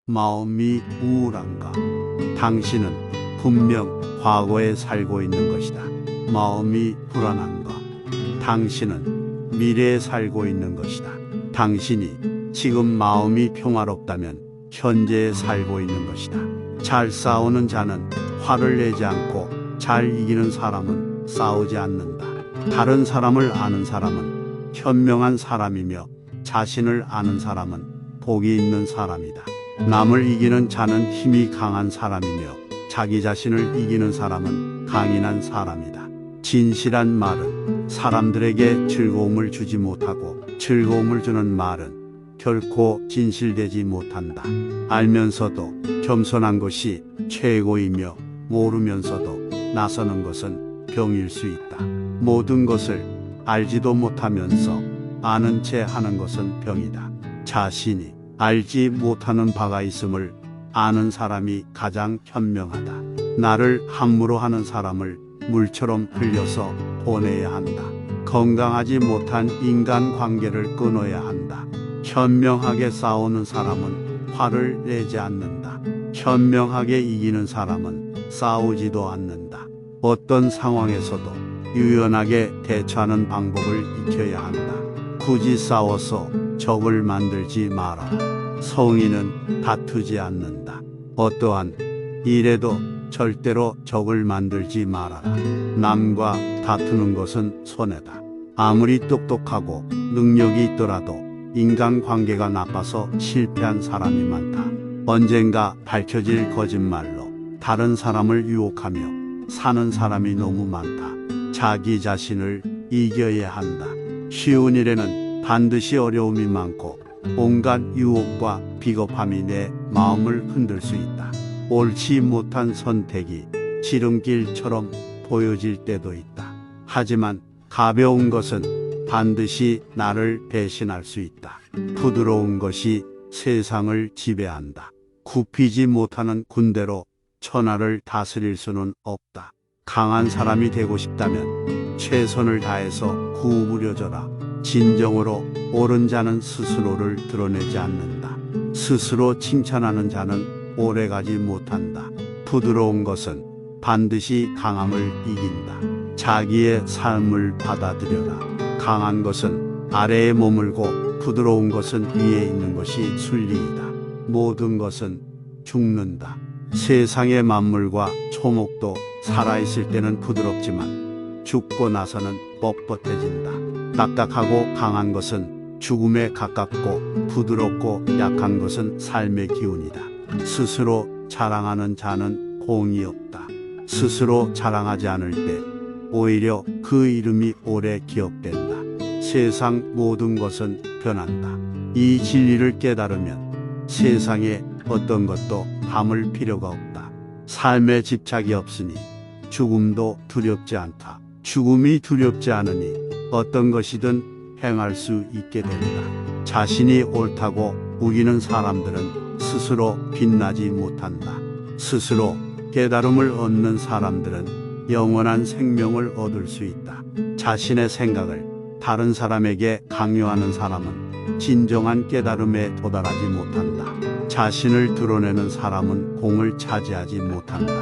마음이 우울한가? 당신은 분명 과거에 살고 있는 것이다. 마음이 불안한가? 당신은 미래에 살고 있는 것이다. 당신이 지금 마음이 평화롭다면 현재에 살고 있는 것이다. 잘 싸우는 자는 화를 내지 않고 잘 이기는 사람은 싸우지 않는다. 다른 사람을 아는 사람은 현명한 사람이며 자신을 아는 사람은 복이 있는 사람이다. 남을 이기는 자는 힘이 강한 사람이며 자기 자신을 이기는 사람은 강인한 사람이다. 진실한 말은 사람들에게 즐거움을 주지 못하고 즐거움을 주는 말은 결코 진실되지 못한다. 알면서도 겸손한 것이 최고이며 모르면서도 나서는 것은 병일 수 있다. 모든 것을 알지도 못하면서 아는 채 하는 것은 병이다. 자신이 알지 못하는 바가 있음을 아는 사람이 가장 현명하다. 나를 함부로 하는 사람을 물처럼 흘려서 보내야 한다. 건강하지 못한 인간관계를 끊어야 한다. 현명하게 싸우는 사람은 화를 내지 않는다. 현명하게 이기는 사람은 싸우지도 않는다. 어떤 상황에서도 유연하게 대처하는 방법을 익혀야 한다. 굳이 싸워서 적을 만들지 마라. 성인은 다투지 않는다. 어떠한 일에도 절대로 적을 만들지 말아라. 남과 다투는 것은 손해다. 아무리 똑똑하고 능력이 있더라도 인간관계가 나빠서 실패한 사람이 많다. 언젠가 밝혀질 거짓말로 다른 사람을 유혹하며 사는 사람이 너무 많다. 자기 자신을 이겨야 한다. 쉬운 일에는 반드시 어려움이 많고 온갖 유혹과 비겁함이 내 마음을 흔들 수 있다. 옳지 못한 선택이 지름길처럼 보여질 때도 있다. 하지만 가벼운 것은 반드시 나를 배신할 수 있다. 부드러운 것이 세상을 지배한다. 굽히지 못하는 군대로 천하를 다스릴 수는 없다. 강한 사람이 되고 싶다면 최선을 다해서 구부려져라. 진정으로 옳은 자는 스스로를 드러내지 않는다. 스스로 칭찬하는 자는 오래가지 못한다. 부드러운 것은 반드시 강함을 이긴다. 자기의 삶을 받아들여라. 강한 것은 아래에 머물고 부드러운 것은 위에 있는 것이 순리이다. 모든 것은 죽는다. 세상의 만물과 초목도 살아있을 때는 부드럽지만 죽고 나서는 뻣뻣해진다. 딱딱하고 강한 것은 죽음에 가깝고 부드럽고 약한 것은 삶의 기운이다. 스스로 자랑하는 자는 공이 없다. 스스로 자랑하지 않을 때 오히려 그 이름이 오래 기억된다. 세상 모든 것은 변한다. 이 진리를 깨달으면 세상에 어떤 것도 담을 필요가 없다. 삶에 집착이 없으니 죽음도 두렵지 않다. 죽음이 두렵지 않으니 어떤 것이든 행할 수 있게 된다. 자신이 옳다고 우기는 사람들은 스스로 빛나지 못한다. 스스로 깨달음을 얻는 사람들은 영원한 생명을 얻을 수 있다. 자신의 생각을 다른 사람에게 강요하는 사람은 진정한 깨달음에 도달하지 못한다. 자신을 드러내는 사람은 공을 차지하지 못한다.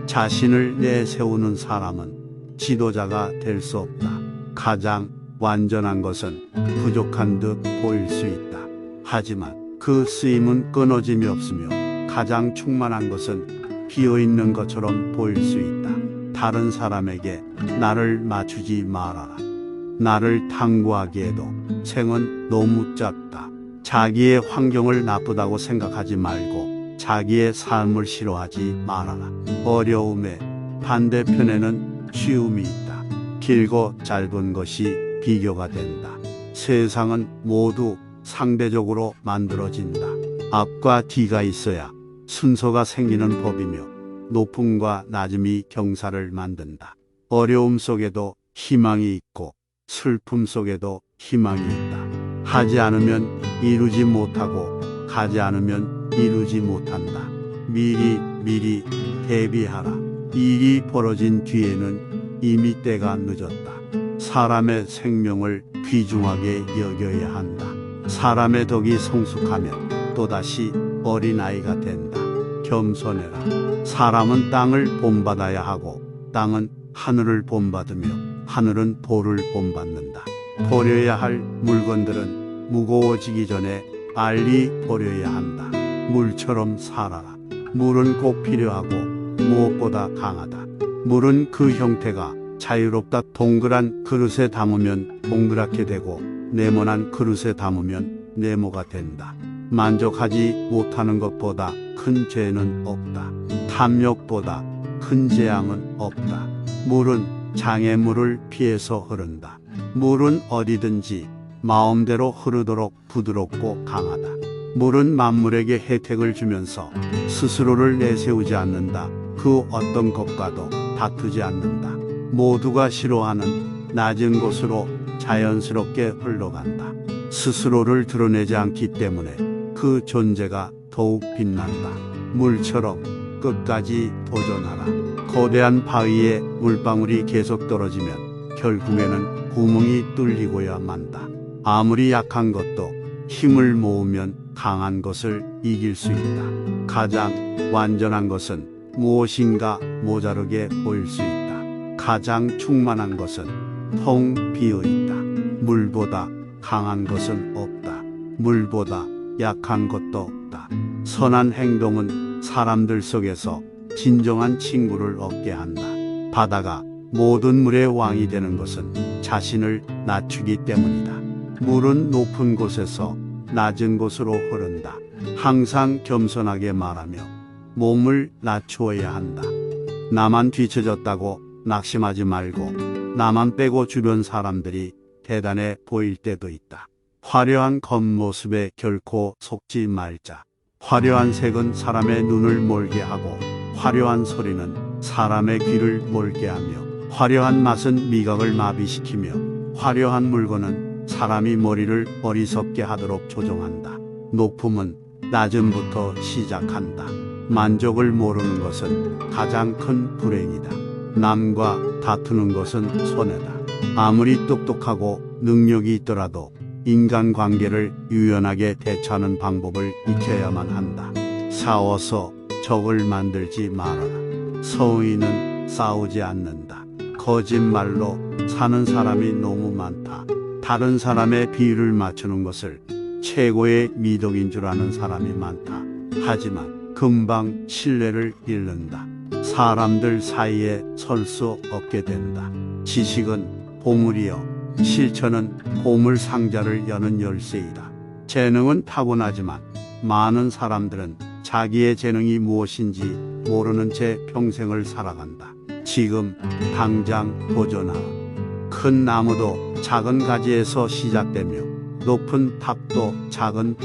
자신을 내세우는 사람은 지도자가 될 수 없다. 가장 완전한 것은 부족한 듯 보일 수 있다. 하지만 그 쓰임은 끊어짐이 없으며 가장 충만한 것은 비어있는 것처럼 보일 수 있다. 다른 사람에게 나를 맞추지 말아라. 나를 탐구하기에도 생은 너무 짧다. 자기의 환경을 나쁘다고 생각하지 말고 자기의 삶을 싫어하지 말아라. 어려움의 반대편에는 쉬움이 있다. 길고 짧은 것이 비교가 된다. 세상은 모두 상대적으로 만들어진다. 앞과 뒤가 있어야 순서가 생기는 법이며 높음과 낮음이 경사를 만든다. 어려움 속에도 희망이 있고 슬픔 속에도 희망이 있다. 하지 않으면 이루지 못하고 가지 않으면 이루지 못한다. 미리 대비하라. 일이 벌어진 뒤에는 이미 때가 늦었다. 사람의 생명을 귀중하게 여겨야 한다. 사람의 덕이 성숙하면 또다시 어린아이가 된다. 겸손해라. 사람은 땅을 본받아야 하고 땅은 하늘을 본받으며 하늘은 돌을 본받는다. 버려야 할 물건들은 무거워지기 전에 빨리 버려야 한다. 물처럼 살아라. 물은 꼭 필요하고 무엇보다 강하다. 물은 그 형태가 자유롭다. 동그란 그릇에 담으면 동그랗게 되고 네모난 그릇에 담으면 네모가 된다. 만족하지 못하는 것보다 큰 죄는 없다. 탐욕보다 큰 재앙은 없다. 물은 장애물을 피해서 흐른다. 물은 어디든지 마음대로 흐르도록 부드럽고 강하다. 물은 만물에게 혜택을 주면서 스스로를 내세우지 않는다. 그 어떤 것과도 다투지 않는다. 모두가 싫어하는 낮은 곳으로 자연스럽게 흘러간다. 스스로를 드러내지 않기 때문에 그 존재가 더욱 빛난다. 물처럼 끝까지 도전하라. 거대한 바위에 물방울이 계속 떨어지면 결국에는 구멍이 뚫리고야 만다. 아무리 약한 것도 힘을 모으면 강한 것을 이길 수 있다. 가장 완전한 것은 무엇인가 모자르게 보일 수 있다. 가장 충만한 것은 텅 비어 있다. 물보다 강한 것은 없다. 물보다 약한 것도 없다. 선한 행동은 사람들 속에서 진정한 친구를 얻게 한다. 바다가 모든 물의 왕이 되는 것은 자신을 낮추기 때문이다. 물은 높은 곳에서 낮은 곳으로 흐른다. 항상 겸손하게 말하며 몸을 낮추어야 한다. 나만 뒤처졌다고 낙심하지 말고 나만 빼고 주변 사람들이 대단해 보일 때도 있다. 화려한 겉모습에 결코 속지 말자. 화려한 색은 사람의 눈을 멀게 하고 화려한 소리는 사람의 귀를 멀게 하며 화려한 맛은 미각을 마비시키며 화려한 물건은 사람이 머리를 어리석게 하도록 조종한다. 높음은 낮음부터 시작한다. 만족을 모르는 것은 가장 큰 불행이다. 남과 다투는 것은 손해다. 아무리 똑똑하고 능력이 있더라도 인간관계를 유연하게 대처하는 방법을 익혀야만 한다. 싸워서 적을 만들지 말아라. 성의는 싸우지 않는다. 거짓말로 사는 사람이 너무 많다. 다른 사람의 비유를 맞추는 것을 최고의 미덕인 줄 아는 사람이 많다. 하지만 금방 신뢰를 잃는다. 사람들 사이에 설 수 없게 된다. 지식은 보물이요 실천은 보물 상자를 여는 열쇠이다. 재능은 타고나지만 많은 사람들은 자기의 재능이 무엇인지 모르는 채 평생을 살아간다. 지금 당장 도전하라. 큰 나무도 작은 가지에서 시작되며 높은 탑도 작은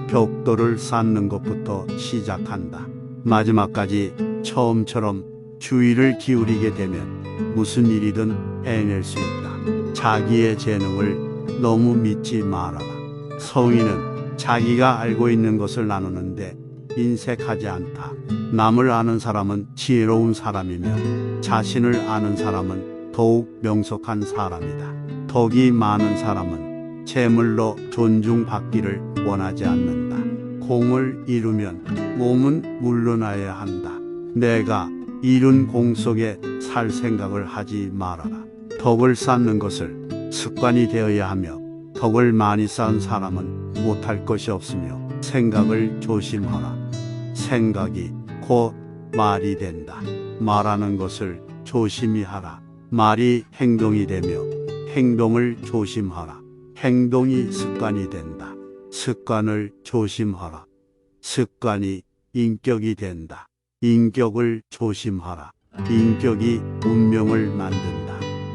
벽돌을 쌓는 것부터 시작한다. 마지막까지 처음처럼 주의를 기울이게 되면 무슨 일이든 해낼 수 있다. 자기의 재능을 너무 믿지 말아라. 성의는 자기가 알고 있는 것을 나누는데 인색하지 않다. 남을 아는 사람은 지혜로운 사람이며 자신을 아는 사람은 더욱 명석한 사람이다. 덕이 많은 사람은 재물로 존중받기를 원하지 않는다. 공을 이루면 몸은 물러나야 한다. 내가 이룬 공 속에 살 생각을 하지 말아라. 덕을 쌓는 것을 습관이 되어야 하며 덕을 많이 쌓은 사람은 못할 것이 없으며 생각을 조심하라. 생각이 곧 말이 된다. 말하는 것을 조심히 하라. 말이 행동이 되며 행동을 조심하라. 행동이 습관이 된다. 습관을 조심하라. 습관이 인격이 된다. 인격을 조심하라. 인격이 운명을 만든다.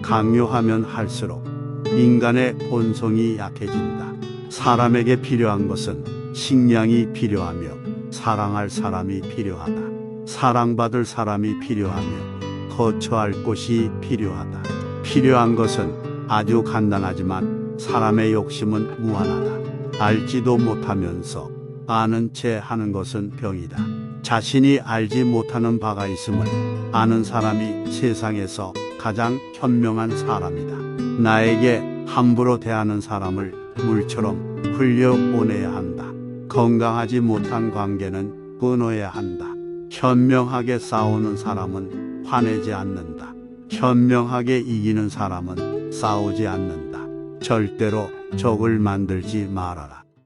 강요하면 할수록 인간의 본성이 약해진다. 사람에게 필요한 것은 식량이 필요하며 사랑할 사람이 필요하다. 사랑받을 사람이 필요하며 거처할 곳이 필요하다. 필요한 것은 아주 간단하지만 사람의 욕심은 무한하다. 알지도 못하면서 아는 채 하는 것은 병이다. 자신이 알지 못하는 바가 있음을 아는 사람이 세상에서 가장 현명한 사람이다. 나에게 함부로 대하는 사람을 물처럼 흘려보내야 한다. 건강하지 못한 관계는 끊어야 한다. 현명하게 싸우는 사람은 화내지 않는다. 현명하게 이기는 사람은 싸우지 않는다. 절대로 적을 만들지 말아라.